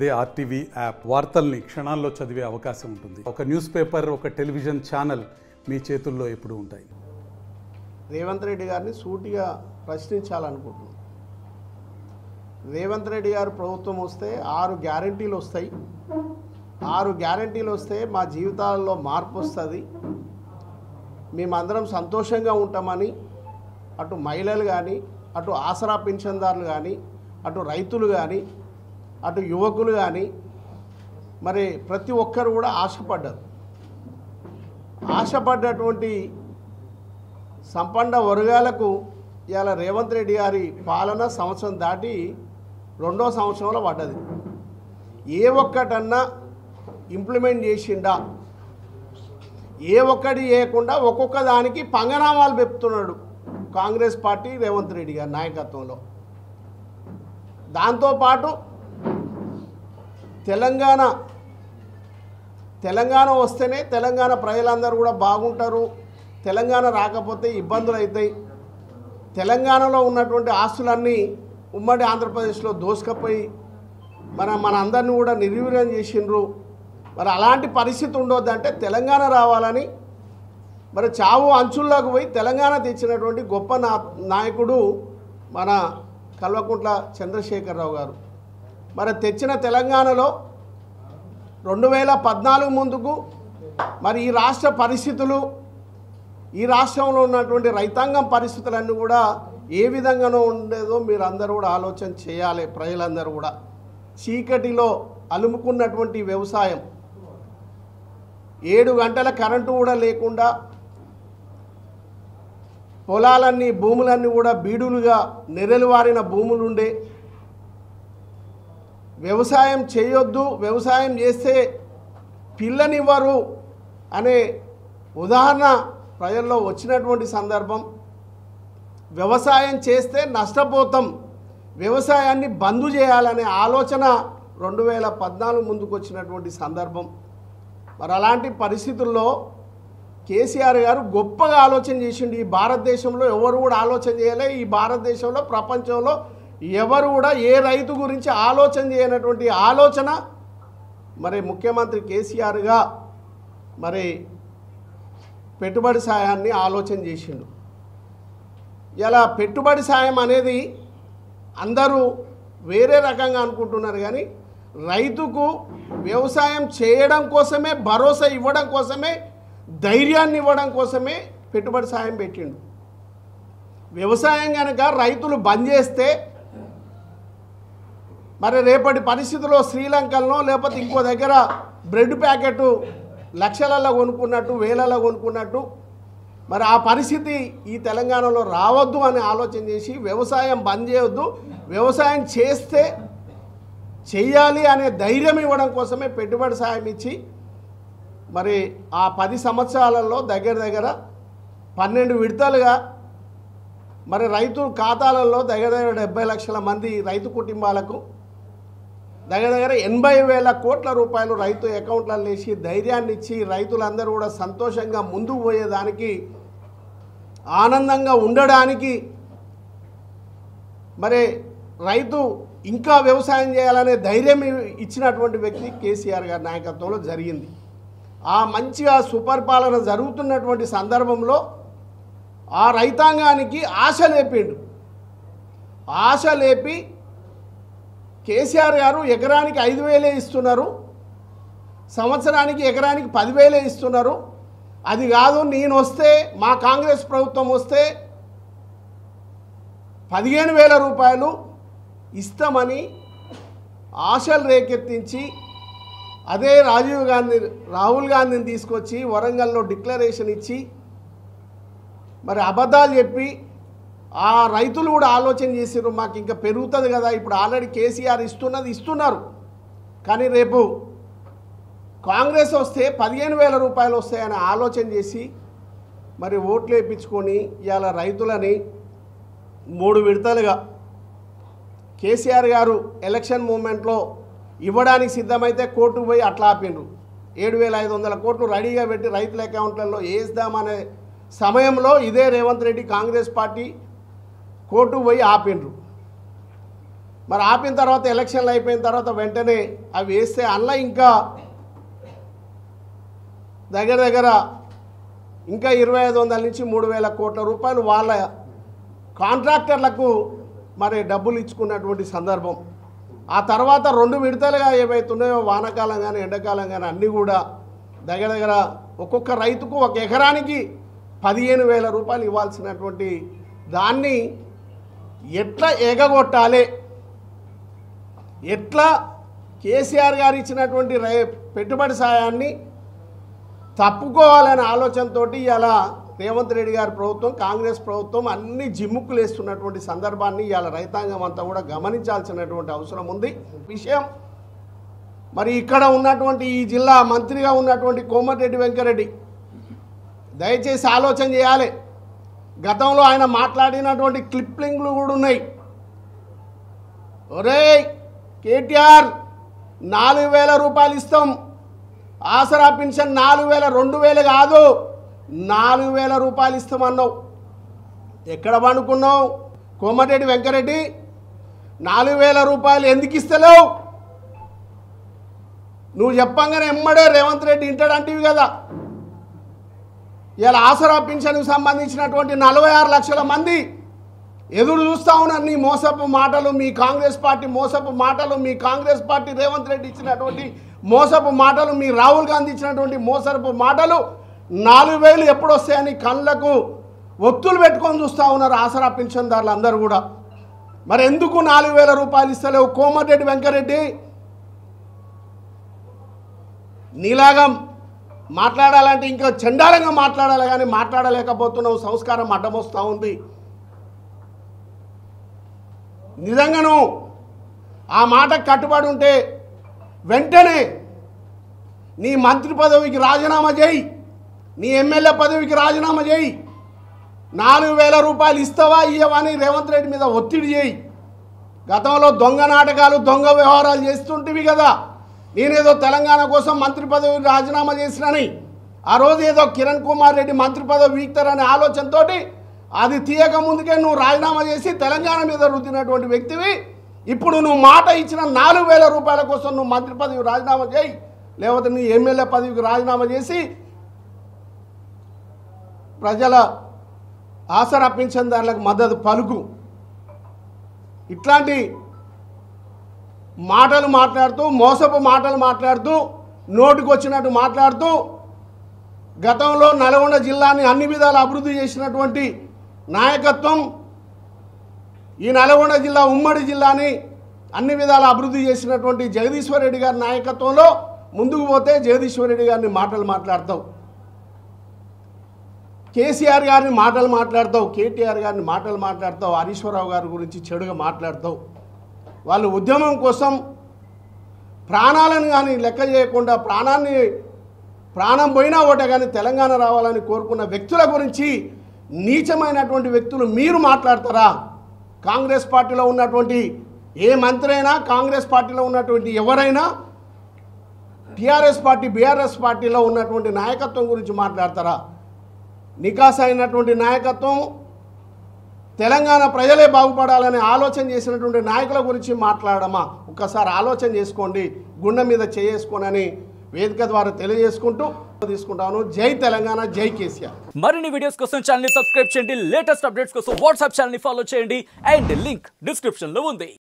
అదే RTV app వార్తల్ని క్షణాల్లో చదివే అవకాశం ఉంటుంది. ఒక న్యూస్ పేపర్, ఒక టెలివిజన్ ఛానల్ మీ చేతుల్లో ఎప్పుడూ ఉంటాయి. రేవంత్ రెడ్డి గారిని సూటిగా ప్రశ్నించాలనుకుంటున్నాం. రేవంత్ రెడ్డి గారు ప్రభుత్వం వస్తే 6 గ్యారెంటీలు వస్తాయి. 6 గ్యారెంటీలు వస్తే మా జీవితాల్లో మార్పు వస్తుంది, మేమందరం సంతోషంగా ఉంటామని అటు మహిళలు కానీ, అటు ఆసరా పెన్షన్దారులు కానీ, అటు రైతులు కానీ, అటు యువకులు కానీ మరి ప్రతి ఒక్కరు కూడా ఆశపడ్డారు. ఆశపడ్డటువంటి సంపన్న వర్గాలకు ఇవాళ రేవంత్ రెడ్డి గారి పాలన సంవత్సరం దాటి 2వ సంవత్సరంలో పడ్డది. ఏ ఒక్కటన్నా ఇంప్లిమెంట్ చేసిండా? ఏ ఒక్కటి చేయకుండా ఒక్కొక్క దానికి పంగనామాలు పెడుతున్నాడు కాంగ్రెస్ పార్టీ రేవంత్ రెడ్డి గారి నాయకత్వంలో. దాంతోపాటు తెలంగాణ వస్తేనే తెలంగాణ ప్రజలందరూ కూడా బాగుంటారు, తెలంగాణ రాకపోతే ఇబ్బందులు అవుతాయి, తెలంగాణలో ఉన్నటువంటి ఆస్తులన్నీ ఉమ్మడి ఆంధ్రప్రదేశ్లో దోసుకపోయి మన అందరినీ కూడా నిర్వీర్యం చేసిండ్రు. మరి అలాంటి పరిస్థితి ఉండొద్దంటే తెలంగాణ రావాలని మరి చావు అంచుల్లోకి పోయి తెలంగాణ తెచ్చినటువంటి గొప్ప నాయకుడు మన కల్వకుంట్ల చంద్రశేఖరరావు గారు. మరి తెచ్చిన తెలంగాణలో 2014 ముందుకు మరి ఈ రాష్ట్ర పరిస్థితులు, ఈ రాష్ట్రంలో ఉన్నటువంటి రైతాంగం పరిస్థితులన్నీ కూడా ఏ విధంగానో ఉండేదో మీరు అందరూ కూడా ఆలోచన చేయాలి. ప్రజలందరూ కూడా చీకటిలో అలుముకున్నటువంటి వ్యవసాయం, 7 గంటల కరెంటు కూడా లేకుండా పొలాలన్నీ భూములన్నీ కూడా బీడులుగా నెరలువారిన భూములుండే, వ్యవసాయం చేయొద్దు, వ్యవసాయం చేస్తే పిల్లనివ్వరు అనే ఉదాహరణ ప్రజల్లో వచ్చినటువంటి సందర్భం. వ్యవసాయం చేస్తే నష్టపోతాం, వ్యవసాయాన్ని బంద్ చేయాలనే ఆలోచన 2014 ముందుకు వచ్చినటువంటి సందర్భం. మరి అలాంటి పరిస్థితుల్లో కేసీఆర్ గారు గొప్పగా ఆలోచన చేసిండు. ఈ భారతదేశంలో ఎవరు కూడా ఆలోచన చేయలే, ఈ భారతదేశంలో ప్రపంచంలో ఎవరు కూడా ఏ రైతు గురించి ఆలోచన చేయనటువంటి ఆలోచన మరి ముఖ్యమంత్రి కేసీఆర్గా మరి పెట్టుబడి సాయాన్ని ఆలోచన చేసిండు. ఇలా పెట్టుబడి సాయం అనేది అందరూ వేరే రకంగా అనుకుంటున్నారు, కానీ రైతుకు వ్యవసాయం చేయడం కోసమే, భరోసా ఇవ్వడం కోసమే, ధైర్యాన్ని ఇవ్వడం కోసమే పెట్టుబడి సాయం పెట్టిండు. వ్యవసాయం కనుక రైతులు బంద్ చేస్తే మరి రేపటి పరిస్థితుల్లో శ్రీలంకలో లేకపోతే ఇంకో దగ్గర బ్రెడ్ ప్యాకెట్ లక్షలలో కొనుక్కున్నట్టు, వేలలో కొనుక్కున్నట్టు మరి ఆ పరిస్థితి ఈ తెలంగాణలో రావద్దు అని ఆలోచన చేసి వ్యవసాయం బంద్ చేయొద్దు, వ్యవసాయం చేస్తే చెయ్యాలి అనే ధైర్యం ఇవ్వడం కోసమే పెట్టుబడి సాయం ఇచ్చి మరి ఆ 10 సంవత్సరాలలో దగ్గర 12 విడతలుగా మరి రైతు ఖాతాలలో దగ్గర 70 లక్షల మంది రైతు కుటుంబాలకు దగ్గర 80,000 కోట్ల రూపాయలు రైతు అకౌంట్లలో వేసి ధైర్యాన్ని ఇచ్చి రైతులందరూ కూడా సంతోషంగా ముందుకు పోయేదానికి, ఆనందంగా ఉండడానికి, మరి రైతు ఇంకా వ్యవసాయం చేయాలనే ధైర్యం ఇచ్చినటువంటి వ్యక్తి కేసీఆర్ గారి నాయకత్వంలో జరిగింది. ఆ మంచిగా సుపరిపాలన జరుగుతున్నటువంటి సందర్భంలో ఆ రైతాంగానికి ఆశ లేపిండు. ఆశ లేపి కేసీఆర్ గారు ఎకరానికి 5,000 ఇస్తున్నారు, సంవత్సరానికి ఎకరానికి 10,000 ఇస్తున్నారు. అది కాదు, నేను వస్తే, మా కాంగ్రెస్ ప్రభుత్వం వస్తే 15,000 రూపాయలు ఇస్తామని ఆశలు రేకెత్తించి అదే రాహుల్ గాంధీని తీసుకొచ్చి వరంగల్లో డిక్లరేషన్ ఇచ్చి మరి అబద్ధాలు చెప్పి ఆ రైతులు కూడా ఆలోచన చేసారు, మాకు ఇంకా పెరుగుతుంది కదా, ఇప్పుడు ఆల్రెడీ కేసీఆర్ ఇస్తున్నారు, కానీ రేపు కాంగ్రెస్ వస్తే 15,000 రూపాయలు వస్తాయని ఆలోచన చేసి మరి ఓట్లు వేయించుకొని ఇవాళ రైతులని 3 విడతలుగా కేసీఆర్ గారు ఎలక్షన్ మూమెంట్లో ఇవ్వడానికి సిద్ధమైతే కోర్టుకు పోయి అట్లా ఆపిండ్రు. 7,500 కోట్లు రెడీగా పెట్టి రైతుల అకౌంట్లలో వేద్దామనే సమయంలో ఇదే రేవంత్ రెడ్డి కాంగ్రెస్ పార్టీ కోర్టుకు పోయి ఆపిండ్రు. మరి ఆపిన తర్వాత ఎలక్షన్లు అయిపోయిన తర్వాత వెంటనే అవి వేస్తే అందులో ఇంకా దగ్గర ఇంకా 2500 నుంచి 3000 కోట్ల రూపాయలు వాళ్ళ కాంట్రాక్టర్లకు మరి డబ్బులు ఇచ్చుకున్నటువంటి సందర్భం. ఆ తర్వాత 2 విడతలుగా ఏవైతున్నాయో వానాకాలం కానీ ఎండాకాలం కానీ అన్నీ కూడా దగ్గర ఒక్కొక్క రైతుకు ఒక ఎకరానికి 15,000 రూపాయలు ఇవ్వాల్సినటువంటి దాన్ని ఎట్లా ఎగగొట్టాలి, ఎట్లా కేసీఆర్ గారు ఇచ్చినటువంటి పెట్టుబడి సాయాన్ని తప్పుకోవాలనే ఆలోచనతో ఇలా రేవంత్ రెడ్డి గారి ప్రభుత్వం, కాంగ్రెస్ ప్రభుత్వం అన్ని జిమ్ముక్కులు వేస్తున్నటువంటి సందర్భాన్ని ఇవాళ రైతాంగం అంతా కూడా గమనించాల్సినటువంటి అవసరం ఉంది. విషయం మరి ఇక్కడ ఉన్నటువంటి ఈ జిల్లా మంత్రిగా ఉన్నటువంటి కోమటిరెడ్డి వెంకరెడ్డి దయచేసి ఆలోచన చేయాలి. గతంలో ఆయన మాట్లాడినటువంటి క్లిప్లింగ్లు కూడా ఉన్నాయి. ఒరేయ్ కేటీఆర్ 4,000 రూపాయలు ఇస్తాం, ఆసరా పెన్షన్ 4,000, 2,000 కాదు 4,000 రూపాయలు ఇస్తామన్నావు. ఎక్కడ పండుకున్నావు కోమటిరెడ్డి వెంకరెడ్డి? 4,000 రూపాయలు ఎందుకు ఇస్తలేవు? నువ్వు చెప్పంగానే ఎమ్మడే రేవంత్ రెడ్డి ఇంటాడంటివి కదా. ఇలా ఆసరా పింఛన్కు సంబంధించినటువంటి 46 లక్షల మంది ఎదురు చూస్తూ ఉన్నారు నీ మోసపు మాటలు, మీ కాంగ్రెస్ పార్టీ మోసపు మాటలు, మీ కాంగ్రెస్ పార్టీ రేవంత్ రెడ్డి ఇచ్చినటువంటి మోసపు మాటలు, మీ రాహుల్ గాంధీ ఇచ్చినటువంటి మోసపు మాటలు. 4,000 ఎప్పుడు వస్తాయని కళ్ళకు ఒత్తులు పెట్టుకొని చూస్తూ ఉన్నారు ఆసరా పింఛన్దారులు అందరూ కూడా. మరి ఎందుకు 4,000 రూపాయలు ఇస్తలేవు కోమటిరెడ్డి వెంకరెడ్డి? నీలాగా మాట్లాడాలంటే ఇంకా చండాలంగా మాట్లాడాలి కానీ మాట్లాడలేకపోతున్నావు. సంస్కారం అడ్డమొస్తూ ఉంది. నిజంగాను ఆ మాటకు కట్టుబడి ఉంటే వెంటనే నీ మంత్రి పదవికి రాజీనామా చేయి, నీ ఎమ్మెల్యే పదవికి రాజీనామా చేయి. 4,000 రూపాయలు ఇస్తావా ఇయ్యవా అని రేవంత్ రెడ్డి మీద ఒత్తిడి చేయి. గతంలో దొంగ నాటకాలు, దొంగ వ్యవహారాలు చేస్తుంటివి కదా. నేనేదో తెలంగాణ కోసం మంత్రి పదవి రాజీనామా చేసినని ఆ రోజు ఏదో కిరణ్ కుమార్ రెడ్డి మంత్రి పదవి వీక్తారనే ఆలోచనతో అది తీయక ముందుకే నువ్వు రాజీనామా చేసి తెలంగాణ మీద రుద్దినటువంటి వ్యక్తివి. ఇప్పుడు నువ్వు మాట ఇచ్చిన 4,000 రూపాయల కోసం నువ్వు మంత్రి పదవి రాజీనామా చేయి, లేకపోతే నీ ఎమ్మెల్యే పదవికి రాజీనామా చేసి ప్రజల ఆసరా పింఛన్దారులకు మద్దతు పలుకు. ఇట్లాంటి మాటలు మాట్లాడుతూ, మోసపు మాటలు మాట్లాడుతూ, నోటికి వచ్చినట్టు మాట్లాడుతూ గతంలో నల్గొండ జిల్లాని అన్ని విధాలు అభివృద్ధి చేసినటువంటి నాయకత్వం, ఈ నల్గొండ జిల్లా ఉమ్మడి జిల్లాని అన్ని విధాలు అభివృద్ధి చేసినటువంటి జగదీశ్వర్ రెడ్డి గారి నాయకత్వంలో ముందుకు పోతే జగదీశ్వర్ రెడ్డి గారిని మాటలు మాట్లాడతావు, కేసీఆర్ గారిని మాటలు మాట్లాడతావు, కేటీఆర్ గారిని మాటలు మాట్లాడతావు, హరీశ్వరరావు గారి గురించి చెడుగా మాట్లాడతావు. వాళ్ళు ఉద్యమం కోసం ప్రాణాలను కానీ లెక్క చేయకుండా ప్రాణం పోయినా ఒకటే కానీ తెలంగాణ రావాలని కోరుకున్న వ్యక్తుల గురించి నీచమైనటువంటి వ్యక్తులు మీరు మాట్లాడతారా? కాంగ్రెస్ పార్టీలో ఉన్నటువంటి ఏ మంత్రి అయినా, కాంగ్రెస్ పార్టీలో ఉన్నటువంటి ఎవరైనా టీఆర్ఎస్ పార్టీ, బీఆర్ఎస్ పార్టీలో ఉన్నటువంటి నాయకత్వం గురించి మాట్లాడతారా? నికాస్ అయినటువంటి నాయకత్వం, తెలంగాణ ప్రజలే బాగుపడాలని ఆలోచన చేసినటువంటి నాయకుల గురించి మాట్లాడమా? ఒక్కసారి ఆలోచన చేసుకోండి, గుండె మీద చేసుకొనని వేదిక ద్వారా తెలియజేసుకుంటూ తీసుకుంటాను. జై తెలంగాణ, జై కేసీఆర్. మరిన్ని వీడియోస్ కోసం ఛానల్ ని సబ్స్క్రైబ్ చేయండి, లేటెస్ట్ అప్డేట్స్ కోసం వాట్సాప్ ఛానల్ ని ఫాలో చేయండి అండ్ లింక్ డిస్క్రిప్షన్ లో ఉంది.